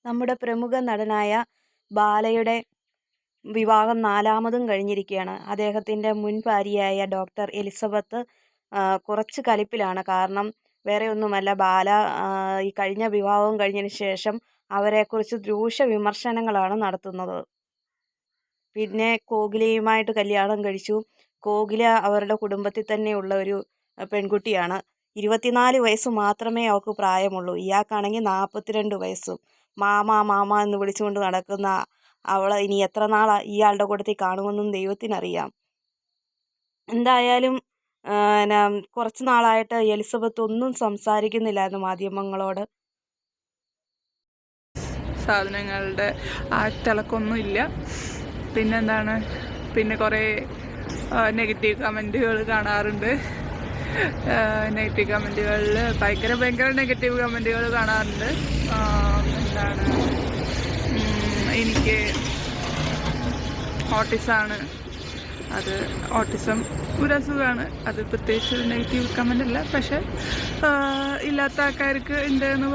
നമ്മുടെ പ്രമുഖ നടനായ ബാലയുടെ വിവാഹം നാലാമതും കഴിഞ്ഞിരിക്കുകയാണ്. അദ്ദേഹത്തിൻ്റെ മുൻ ഭാര്യയായ ഡോക്ടർ എലിസബത്ത് കുറച്ച് കലിപ്പിലാണ്. കാരണം വേറെ ഒന്നുമല്ല, ബാല ഈ കഴിഞ്ഞ വിവാഹവും കഴിഞ്ഞതിന് ശേഷം അവരെക്കുറിച്ച് രൂക്ഷ വിമർശനങ്ങളാണ് നടത്തുന്നത്. പിന്നെ കോകിലയുമായിട്ട് കല്യാണം കഴിച്ചു. കോകില അവരുടെ കുടുംബത്തിൽ തന്നെയുള്ള ഒരു പെൺകുട്ടിയാണ്. 24 വയസ്സ് മാത്രമേ അവൾക്ക് പ്രായമുള്ളൂ. ഇയാൾക്കാണെങ്കിൽ 42 വയസ്സും. മാമ മാമ എന്ന് വിളിച്ചുകൊണ്ട് നടക്കുന്ന അവൾ ഇനി എത്ര നാൾ ഇയാളുടെ കൂട്ടത്തിൽ കാണുമെന്നും ദൈവത്തിനറിയാം. എന്തായാലും കുറച്ച് നാളായിട്ട് എലിസബത്ത് ഒന്നും സംസാരിക്കുന്നില്ലായിരുന്നു മാധ്യമങ്ങളോട്. സാധനങ്ങളുടെ ആ തിളക്കൊന്നും ഇല്ല. പിന്നെന്താണ്, പിന്നെ കുറേ നെഗറ്റീവ് കമൻറ്റുകൾ കാണാറുണ്ട്. നെഗറ്റീവ് കമൻറ്റുകളിൽ ഭയങ്കര നെഗറ്റീവ് കമൻറ്റുകൾ കാണാറുണ്ട്. എന്താണ്, എനിക്ക് ഓട്ടിസമാണ്, അത് ഓട്ടിസം ഒരു അസുഖമാണ്, അത് പ്രത്യേകിച്ച് ഒരു നെഗറ്റീവ് കമൻ്റ് അല്ല. പക്ഷെ ഇല്ലാത്ത ആൾക്കാർക്ക് ഉണ്ട് എന്ന്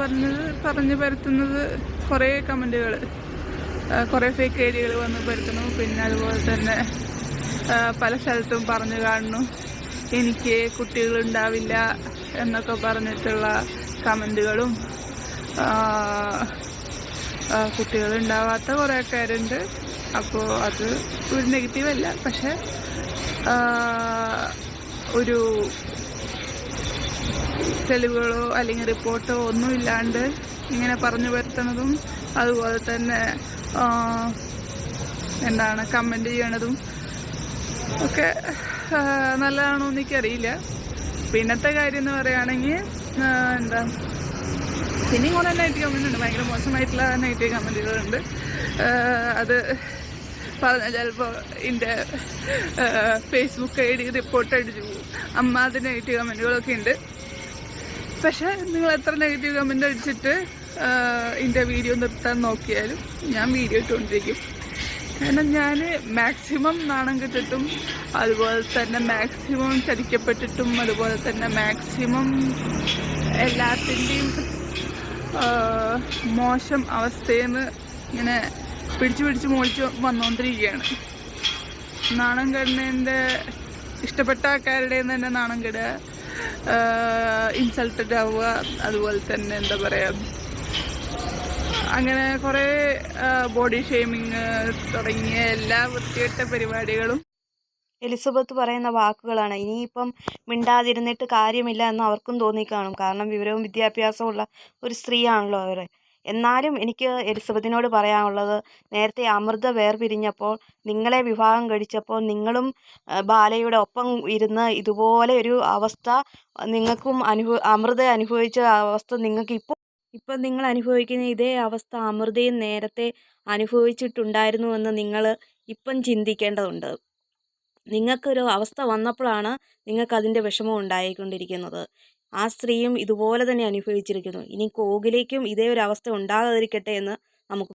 പറഞ്ഞ് പരത്തുന്നത് കുറേ കമൻറ്റുകൾ, കുറേ ഫേക്ക് ഐഡിയകൾ വന്ന് പരത്തുന്നു. പിന്നെ അതുപോലെ തന്നെ പല സ്ഥലത്തും പറഞ്ഞു കാണുന്നു എനിക്ക് കുട്ടികളുണ്ടാവില്ല എന്നൊക്കെ പറഞ്ഞിട്ടുള്ള കമൻറ്റുകളും, കുട്ടികളുണ്ടാവാത്ത കുറേ ആൾക്കാരുണ്ട്. അപ്പോൾ അത് ഒരു നെഗറ്റീവ് അല്ല. പക്ഷെ ഒരു തെളിവുകളോ അല്ലെങ്കിൽ റിപ്പോർട്ടോ ഒന്നുമില്ലാണ്ട് ഇങ്ങനെ പറഞ്ഞു വരുത്തുന്നതും, അതുപോലെ തന്നെ കമൻറ്റ് ചെയ്യണതും ഒക്കെ നല്ലതാണോ എന്ന് എനിക്കറിയില്ല. പിന്നത്തെ കാര്യം എന്ന് പറയുകയാണെങ്കിൽ പിന്നെയും കുറേ നെഗറ്റീവ് കമൻ്റ് ഉണ്ട്, ഭയങ്കര മോശമായിട്ടുള്ള നെഗറ്റീവ് കമൻറ്റുകളുണ്ട്. അത് പറഞ്ഞാൽ ചിലപ്പോൾ എൻ്റെ ഫേസ്ബുക്ക് ഐ ഡി റിപ്പോർട്ട് അടിച്ചു പോകും. അത് നെഗറ്റീവ് കമൻറ്റുകളൊക്കെ ഉണ്ട്. പക്ഷേ നിങ്ങൾ എത്ര നെഗറ്റീവ് കമൻ്റ് അടിച്ചിട്ട് എൻ്റെ വീഡിയോ നിർത്താൻ നോക്കിയാലും ഞാൻ വീഡിയോ ഇട്ടുകൊണ്ടിരിക്കും. കാരണം ഞാൻ മാക്സിമം നാണം കെട്ടിട്ടും, അതുപോലെ തന്നെ മാക്സിമം ചതിക്കപ്പെട്ടിട്ടും, അതുപോലെ തന്നെ മാക്സിമം എല്ലാത്തിൻ്റെയും മോശം അവസ്ഥയിൽ നിന്ന് ഇങ്ങനെ പിടിച്ച് മോളിച്ച് വന്നുകൊണ്ടിരിക്കുകയാണ്. നാണം കെടുന്നതിൻ്റെ ഇഷ്ടപ്പെട്ട ആൾക്കാരുടെ തന്നെ നാണം കെടുക, ഇൻസൾട്ടഡ് ആവുക, അതുപോലെ തന്നെ അങ്ങനെ കുറേ ബോഡി ഷെയ്മിങ് തുടങ്ങിയ എല്ലാ വൃത്തികെട്ട പരിപാടികളും എലിസബത്ത് പറയുന്ന വാക്കുകളാണ്. ഇനിയിപ്പം മിണ്ടാതിരുന്നിട്ട് കാര്യമില്ല എന്ന് അവർക്കും തോന്നിക്കാണും. കാരണം വിവരവും വിദ്യാഭ്യാസവും ഉള്ള ഒരു സ്ത്രീയാണല്ലോ അവർ. എന്നാലും എനിക്ക് എലിസബത്തിനോട് പറയാനുള്ളത്, നേരത്തെ അമൃത വേർപിരിഞ്ഞപ്പോൾ, നിങ്ങളെ വിവാഹം കഴിച്ചപ്പോൾ നിങ്ങളും ബാലയുടെ ഒപ്പം ഇരുന്ന് ഇതുപോലെ ഒരു അവസ്ഥ നിങ്ങൾക്കും അമൃത അനുഭവിച്ച അവസ്ഥ നിങ്ങൾക്ക് ഇപ്പം നിങ്ങൾ അനുഭവിക്കുന്ന ഇതേ അവസ്ഥ അമൃതയും നേരത്തെ അനുഭവിച്ചിട്ടുണ്ടായിരുന്നുവെന്ന് നിങ്ങൾ ഇപ്പം ചിന്തിക്കേണ്ടതുണ്ട്. നിങ്ങൾക്കൊരു അവസ്ഥ വന്നപ്പോഴാണ് നിങ്ങൾക്കതിൻ്റെ വിഷമം ഉണ്ടായിക്കൊണ്ടിരിക്കുന്നത്. ആ സ്ത്രീയും ഇതുപോലെ തന്നെ അനുഭവിച്ചിരിക്കുന്നു. ഇനി കോകിലയ്ക്കും ഇതേ ഒരു അവസ്ഥ ഉണ്ടാകാതിരിക്കട്ടെ എന്ന് നമുക്ക്